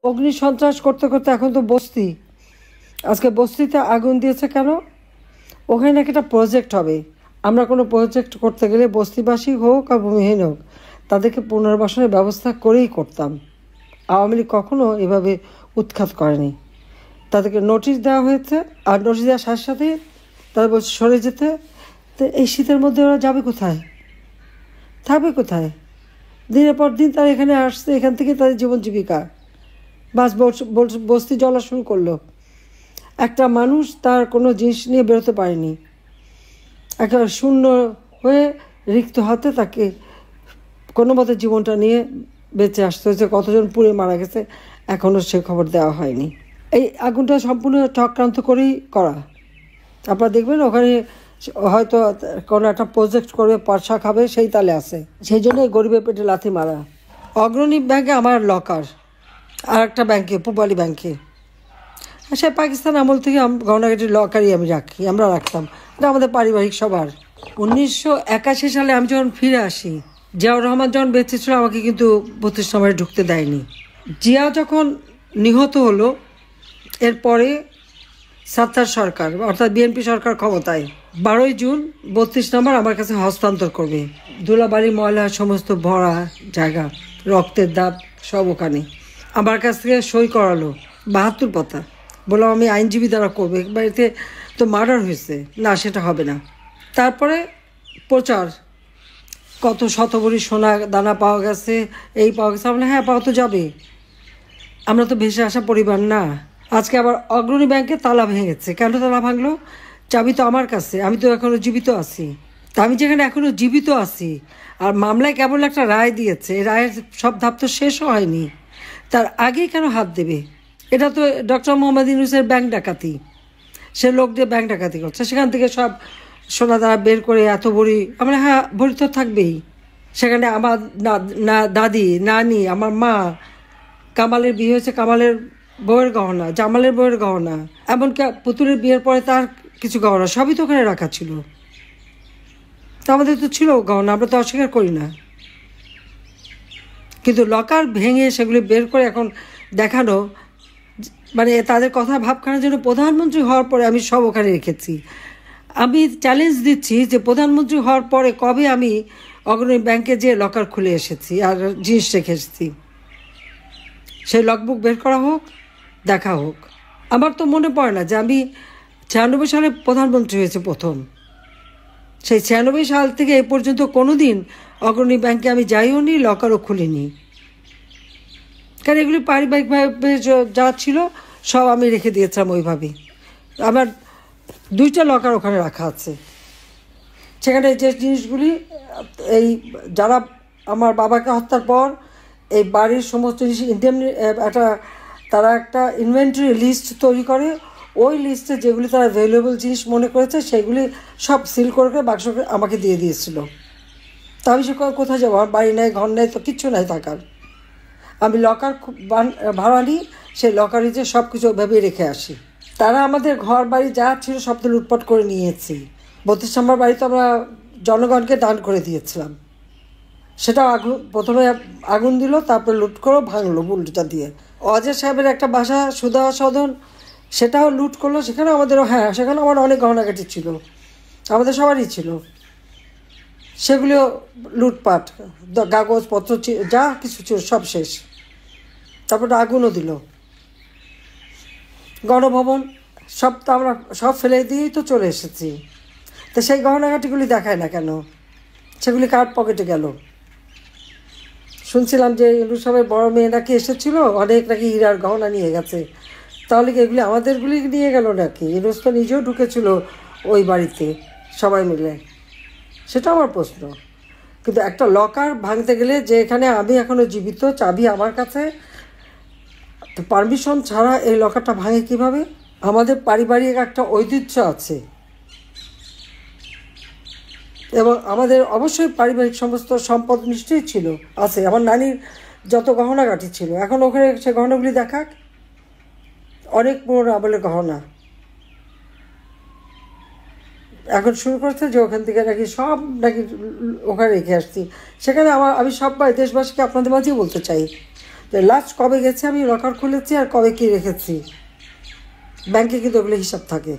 অগ্নি সন্ত্রাস করতে করতে এখন তো বস্তি, আজকে বস্তিতে আগুন দিয়েছে কেন? ওখানে নাকি একটা প্রজেক্ট হবে। আমরা কোনো প্রজেক্ট করতে গেলে বস্তিবাসী হোক আর ভূমিহীন হোক তাদেরকে পুনর্বাসনের ব্যবস্থা করেই করতাম। আওয়ামী লীগ কখনও এভাবে উৎখাত করেনি। তাদেরকে নোটিশ দেওয়া হয়েছে, আর নোটিশ দেওয়ার সাথে সাথে তারা বলছে সরে যেতে। তো এই শীতের মধ্যে ওরা যাবে কোথায়, থাকবে কোথায়? দিনের পর দিন তারা এখানে আসছে, এখান থেকে তাদের জীবন জীবিকা। বাস বস্তি জ্বলা শুরু করলো। একটা মানুষ তার কোনো জিনিস নিয়ে বেরোতে পারেনি, একেবারে শূন্য হয়ে রিক্ত হাতে তাকে কোনো মতে জীবনটা নিয়ে বেঁচে আসতে হয়েছে। কতজন পুড়ে মারা গেছে এখনও সে খবর দেওয়া হয়নি। এই আগুনটা সম্পূর্ণ চক্রান্ত করেই করা। আপনারা দেখবেন ওখানে হয়তো কোনো একটা প্রজেক্ট করবে, পয়সা খাবে, সেই তালে আছে। সেই জন্য গরিবের পেটে লাথি মারা। অগ্রণী ব্যাংকে আমার লকার, আর একটা ব্যাংকে পূবালী ব্যাংকে, সে পাকিস্তান আমল থেকে গহনাগাটির লকারই আমরা রাখতাম। এটা আমাদের পারিবারিক সবার। 1981 সালে আমি যখন ফিরে আসি, জিয়াউর রহমান যখন বেঁচে ছিল আমাকে কিন্তু 32 নম্বরে ঢুকতে দেয়নি। জিয়া যখন নিহত হলো এরপরে সাত্তার সরকার অর্থাৎ বিএনপি সরকার ক্ষমতায়, 12ই জুন 32 নম্বর আমার কাছে হস্তান্তর করবে। ধুলাবাড়ি ময়লা সমস্ত ভরা জায়গা, রক্তের দাগ সব ওখানে। আমার কাছ থেকে সই করালো 72 পাতা। বললাম আমি আইনজীবী দ্বারা করবে, বাড়িতে তো মার্ডার হয়েছে, না সেটা হবে না। তারপরে প্রচার, কত শতভরি সোনা দানা পাওয়া গেছে, এই পাওয়া গেছে। আমরা হ্যাঁ পাওয়া তো যাবে, আমরা তো ভেসে আসা পরিবার না। আজকে আবার অগ্রণী ব্যাংকে তালা ভেঙেছে। কেন তালা ভাঙলো? চাবি তো আমার কাছে, আমি তো এখনও জীবিত আছি। তা আমি যেখানে এখনও জীবিত আছি আর মামলায় কেবল একটা রায় দিয়েছে, এই রায়ের সব ধাপ তো শেষও হয়নি, তার আগেই কেন হাত দেবে? এটা তো ডক্টর মোহাম্মদ ইউনূসের ব্যাংক ডাকাতি। সে লোক দিয়ে ব্যাংক ডাকাতি করছে, সেখান থেকে সব সোনা দানা বের করে এত ভরি। আমরা হ্যাঁ ভরি তো থাকবেই। সেখানে আমার দাদি, নানি, আমার মা, কামালের বিয়ে হয়েছে, কামালের বউয়ের গহনা, জামালের বউয়ের গহনা, এমনকি পুতুলের বিয়ের পরে তার কিছু গহনা সবই তো ওখানে রাখা ছিল। তা আমাদের তো ছিল গহনা, আমরা তো অস্বীকার করি না। কিন্তু লকার ভেঙে সেগুলি বের করে এখন দেখানো, মানে তাদের কথা ভাবখানার জন্য প্রধানমন্ত্রী হওয়ার পরে আমি সব ওখানে রেখেছি। আমি চ্যালেঞ্জ দিচ্ছি যে প্রধানমন্ত্রী হওয়ার পরে কবে আমি অগ্রণী ব্যাংকে যে লকার খুলে এসেছি আর জিনিস রেখে এসেছি, সেই লগবুক বের করা হোক, দেখা হোক। আমার তো মনে পড়ে না যে আমি 96 সালে প্রধানমন্ত্রী হয়েছে প্রথম। সেই 96 সাল থেকে এ পর্যন্ত কোনো দিন অগ্রণী ব্যাংকে আমি যাইও নি, লকারও খুলিনি। কারণ এগুলি পারিবারিকভাবে যা ছিল সব আমি রেখে দিয়েছিলাম ওইভাবেই। আমার 2টা লকার ওখানে রাখা আছে। সেখানে যে জিনিসগুলি এই যারা আমার বাবাকে হত্যার পর এই বাড়ির সমস্ত জিনিস তারা একটা ইনভেন্টরি লিস্ট তৈরি করে, ওই লিস্টে যেগুলি তারা ভ্যালুয়েবল জিনিস মনে করেছে সেগুলি সব সিল করে বাক্স আমাকে দিয়ে দিয়েছিল। তা আমি সে কোথায় যাবো? আমার বাড়ি নেই, ঘর নেই, তো কিচ্ছু নাই থাকার। আমি লকার ভাড়া নিই, সেই লকারে যে সব কিছু ওইভাবেই রেখে আসি। তারা আমাদের ঘর বাড়ি যা ছিল সব তো লুটপাট করে নিয়েছি। 32 নম্বর বাড়ি তো আমরা জনগণকে দান করে দিয়েছিলাম। সেটাও প্রথমে আগুন দিল, তারপরে লুট করে ভাঙলো বুলটা দিয়ে। অজয় সাহেবের একটা বাসা সুধা সদন, সেটাও লুট করলো। সেখানে আমাদেরও, হ্যাঁ সেখানে আমার অনেক গহনাগাটি ছিল, আমাদের সবারই ছিল। সেগুলিও লুটপাট, কাগজপত্র যা কিছু ছিল সব শেষ। তারপরে আগুনও দিল। গণভবন সব তো আমরা সব ফেলে দিয়েই তো চলে এসেছি। তো সেই গহনাগাটিগুলি দেখায় না কেন? সেগুলি কার পকেটে গেল? শুনছিলাম যে ইউনূস সাহেবের বড় মেয়ে নাকি এসেছিল, অনেক নাকি হীরার গহনা নিয়ে গেছে। তাহলে কি এগুলি আমাদেরগুলি নিয়ে গেল নাকি? ইউনূস তো নিজেও ঢুকেছিল ওই বাড়িতে সবাই মিলে, সেটা আমার প্রশ্ন। কিন্তু একটা লকার ভাঙতে গেলে, যে এখানে আমি এখনও জীবিত, চাবি আমার কাছে, পারমিশন ছাড়া এই লকারটা ভাঙে কিভাবে? আমাদের পারিবারিক একটা ঐতিহ্য আছে এবং আমাদের অবশ্যই পারিবারিক সমস্ত সম্পদ নিশ্চয়ই ছিল, আছে। আমার নানির যত গহনাগাটি ছিল, এখন ওখানে সে গহনাগুলি দেখাক, অনেক পুরনো আমলের গহনা। এখন শুরু করছে যে ওখান থেকে নাকি সব নাকি ওখানে রেখে আসছি। সেখানে আমি সবাই দেশবাসীকে আপনাদের মাঝেই বলতে চাই লাস্ট কবে গেছে আমি লকার খুলেছি আর কবে কী রেখেছি, ব্যাংকে কিন্তু ওগুলো হিসাব থাকে,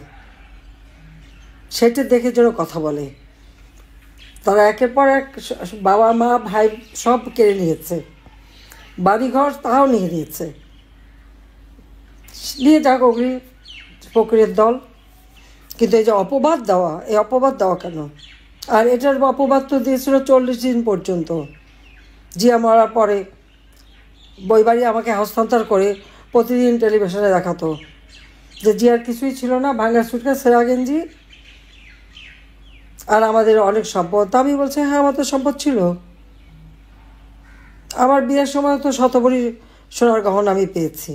সেটা দেখে যেন কথা বলে। তারা একের পর এক বাবা মা ভাই সব কেড়ে নিয়েছে, বাড়িঘর তাও নিয়ে নিয়েছে, নিয়ে যাক ওগুলি ফকিরের দল। কিন্তু এই যে অপবাদ দেওয়া, এই অপবাদ দেওয়া কেন? আর এটার অপবাদ তো দিয়েছিল 40 দিন পর্যন্ত। জিয়া মরার পরে বই বাড়ি আমাকে হস্তান্তর করে প্রতিদিন টেলিভিশনে দেখাতো যে জিয়ার কিছুই ছিল না, ভাঙা সুটকেস, সেরা গেঞ্জি আর আমাদের অনেক সম্পদ। আমি বলছি হ্যাঁ আমার তো সম্পদ ছিল, আমার বিয়ের সময় তো শতভরি সোনার গহনা আমি পেয়েছি।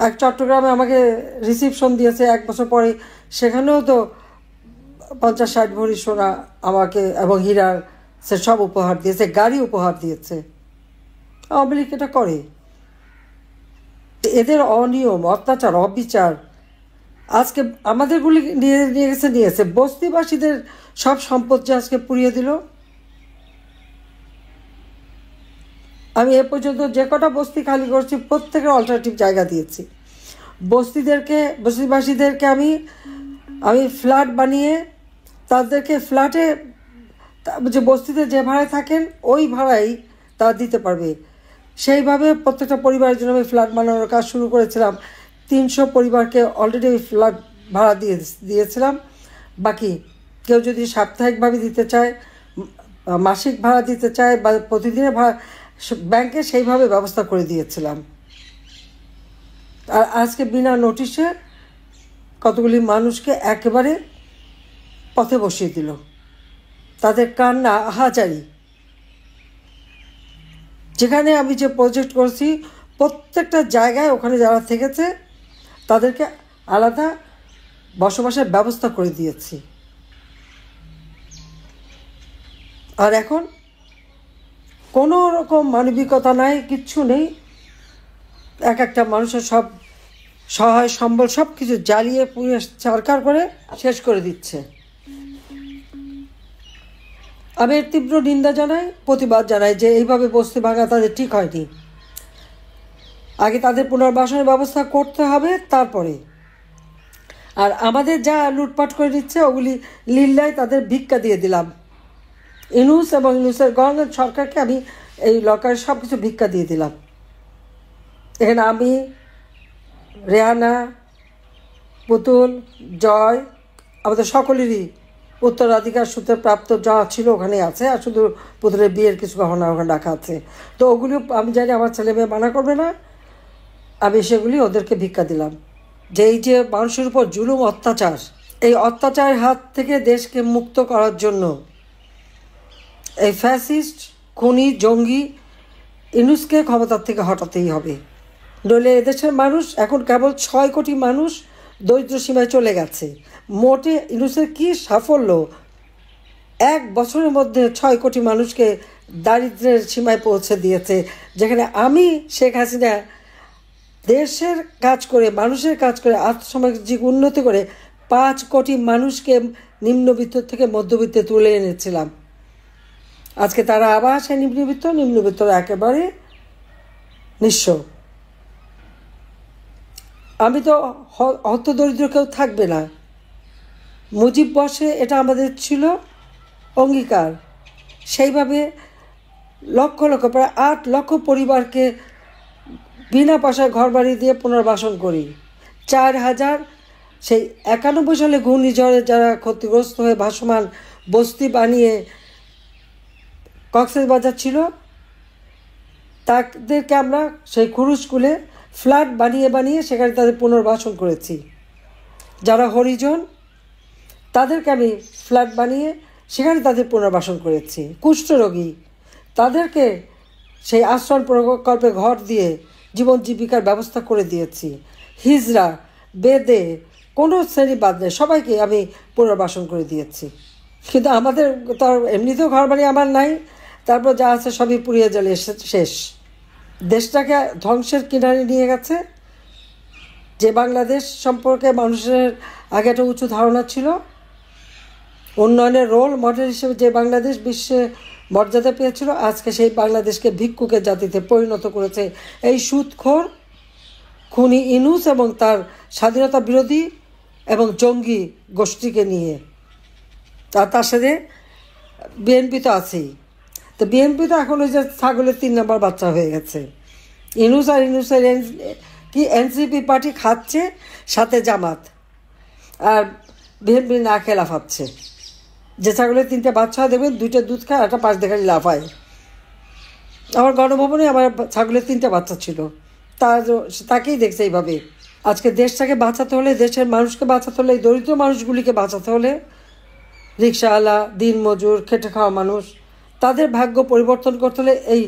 এক চট্টগ্রামে আমাকে রিসিপশন দিয়েছে 1 বছর পরে, সেখানেও তো 50-60 ভরি সোনা আমাকে এবং হীরার সে সব উপহার দিয়েছে, গাড়ি উপহার দিয়েছে। আওয়ামী লীগ এটা করে। এদের অনিয়ম, অত্যাচার, অবিচার আজকে আমাদেরগুলি নিয়েছে বস্তিবাসীদের সব সম্পদ যে আজকে পুড়িয়ে দিল। আমি এ পর্যন্ত যে কটা বস্তি খালি করছি প্রত্যেকের অল্টারনেটিভ জায়গা দিয়েছি। বস্তিবাসীদেরকে আমি ফ্ল্যাট বানিয়ে তাদেরকে ফ্ল্যাটে যে বস্তিতে যে ভাড়ায় থাকেন ওই ভাড়াই তারা দিতে পারবে, সেইভাবে প্রত্যেকটা পরিবারের জন্য আমি ফ্ল্যাট বানানোর কাজ শুরু করেছিলাম। 300 পরিবারকে অলরেডি ফ্ল্যাট ভাড়া দিয়েছিলাম। বাকি কেউ যদি সাপ্তাহিকভাবে দিতে চায়, মাসিক ভাড়া দিতে চায় বা প্রতিদিনের ভাড়া, ব্যাংকে সেইভাবে ব্যবস্থা করে দিয়েছিলাম। আর আজকে বিনা নোটিশে কতগুলি মানুষকে একেবারে পথে বসিয়ে দিল। তাদের কান্না আহাজারি। যেখানে আমি যে প্রজেক্ট করছি প্রত্যেকটা জায়গায় ওখানে যারা থেকেছে তাদেরকে আলাদা বসবাসের ব্যবস্থা করে দিয়েছি। আর এখন কোনো রকম মানবিকতা নাই, কিচ্ছু নেই। একটা মানুষের সব সহায় সম্বল সব কিছু জ্বালিয়ে পুড়িয়ে ছারখার করে শেষ করে দিচ্ছে। আমি এর তীব্র নিন্দা জানাই, প্রতিবাদ জানাই যে এইভাবে বস্তি ভাঙা তাদের ঠিক হয়নি। আগে তাদের পুনর্বাসনের ব্যবস্থা করতে হবে, তারপরে। আর আমাদের যা লুটপাট করে দিচ্ছে ওগুলি লিল্লায় তাদের ভিক্ষা দিয়ে দিলাম। ইউনূস এবং ইউনূসের গভর্নমেন্ট সরকারকে আমি এই লকারে সব কিছু ভিক্ষা দিয়ে দিলাম। এখানে আমি, রেহানা, পুতুল, জয়, আমাদের সকলেরই উত্তরাধিকার সূত্রে প্রাপ্ত যা ছিল ওখানে আছে। আর শুধু পুতুলের বিয়ের কিছু গহনা ওখানে রাখা আছে। তো ওগুলিও আমি জানি আমার ছেলে মেয়ে মানা করবে না, আমি সেগুলি ওদেরকে ভিক্ষা দিলাম। যে এই যে মানুষের উপর জুলুম অত্যাচার, এই অত্যাচারের হাত থেকে দেশকে মুক্ত করার জন্য এই ফ্যাসিস্ট, খুনি, জঙ্গি ইউনূসকে ক্ষমতার থেকে হটাতেই হবে। নইলে এদেশের মানুষ এখন কেবল 6 কোটি মানুষ দরিদ্র সীমায় চলে গেছে। মোটে ইউনূসের কী সাফল্য, 1 বছরের মধ্যে 6 কোটি মানুষকে দারিদ্র্যের সীমায় পৌঁছে দিয়েছে। যেখানে আমি শেখ হাসিনা দেশের কাজ করে, মানুষের কাজ করে, আর্থসামাজিক উন্নতি করে 5 কোটি মানুষকে নিম্নবিত্ত থেকে মধ্যবিত্তে তুলে এনেছিলাম। আজকে তারা আবার সেই নিম্নবিত্তরা একেবারে নিঃস্ব। আমি তো হতদরিদ্র কেউ থাকবে না। মুজিব বর্ষে এটা আমাদের ছিল অঙ্গীকার। সেইভাবে লক্ষ লক্ষ, প্রায় 8 লক্ষ পরিবারকে বিনা পয়সায় ঘর বাড়ি দিয়ে পুনর্বাসন করি। 4000 সেই 91 সালে ঘূর্ণিঝড়ে যারা ক্ষতিগ্রস্ত হয়ে ভাসমান বস্তি বানিয়ে কক্সবাজার ছিল, তাদেরকে আমরা সেই খুরুশকুলে ফ্ল্যাট বানিয়ে সেখানে তাদের পুনর্বাসন করেছি। যারা হরিজন তাদেরকে আমি ফ্ল্যাট বানিয়ে সেখানে তাদের পুনর্বাসন করেছি। কুষ্ঠরোগী তাদেরকে সেই আশ্রয় প্রকল্পে ঘর দিয়ে জীবন জীবিকার ব্যবস্থা করে দিয়েছি। হিজড়া, বেদে কোনো শ্রেণী বাদ নেই, সবাইকে আমি পুনর্বাসন করে দিয়েছি। কিন্তু আমাদের তার এমনিতেও ঘর বাড়ি আমার নাই, তারপর যা আছে সবই পুড়িয়ে জ্বালিয়ে শেষ। দেশটাকে ধ্বংসের কিনারে নিয়ে গেছে। যে বাংলাদেশ সম্পর্কে মানুষের আগে একটা উঁচু ধারণা ছিল, উন্নয়নের রোল মডেল হিসেবে যে বাংলাদেশ বিশ্বে মর্যাদা পেয়েছিল, আজকে সেই বাংলাদেশকে ভিক্ষুকের জাতিতে পরিণত করেছে এই সুদখোর খুনি ইউনূস এবং তার স্বাধীনতা বিরোধী এবং জঙ্গি গোষ্ঠীকে নিয়ে। তার সাথে বিএনপি তো আছেই। তো বিএনপি তো এখন ওই যে ছাগলের 3 নম্বর বাচ্চা হয়ে গেছে। ইউনূসের কি এনসিপি পার্টি খাচ্ছে, সাথে জামাত, আর বিএনপি না খেয়ে লাফাচ্ছে। যে ছাগলের 3টে বাচ্চা হয় দেখবেন 2টা দুধ খায়, একটা পাশ দেখালি লাফায়। আমার গণভবনে আমার ছাগলের 3টে বাচ্চা ছিল, তাকেই দেখছে এইভাবে। আজকে দেশটাকে বাঁচাতে হলে, দেশের মানুষকে বাঁচাতে হলে, এই দরিদ্র মানুষগুলিকে বাঁচাতে হলে, রিক্সাওয়ালা, দিনমজুর, খেটে খাওয়া মানুষ, তাদের ভাগ্য পরিবর্তন করতে হলে এই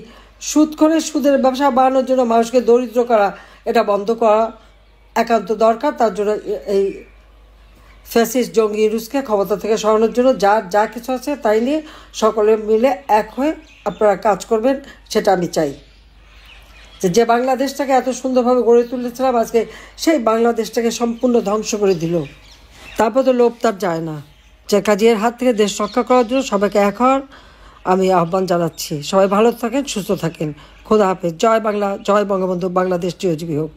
সুদের ব্যবসা বাড়ানোর জন্য মানুষকে দরিদ্র করা, এটা বন্ধ করা একান্ত দরকার। তার জন্য এই ফ্যাসিস্ট জঙ্গি ইউনূসকে ক্ষমতা থেকে সরানোর জন্য যা কিছু আছে তাই নিয়ে সকলে মিলে এক হয়ে আপনারা কাজ করবেন, সেটা আমি চাই। যে বাংলাদেশটাকে এত সুন্দরভাবে গড়ে তুলেছিলাম, আজকে সেই বাংলাদেশটাকে সম্পূর্ণ ধ্বংস করে দিল। তারপর তো লোভ তার যায় না। যে কাজের হাত থেকে দেশ রক্ষা করার জন্য সবাইকে এক হওয়ার আমি আহ্বান জানাচ্ছি। সবাই ভালো থাকেন, সুস্থ থাকেন। খোদা হাফেজ। জয় বাংলা, জয় বঙ্গবন্ধু, বাংলাদেশ চিরজীবী হোক।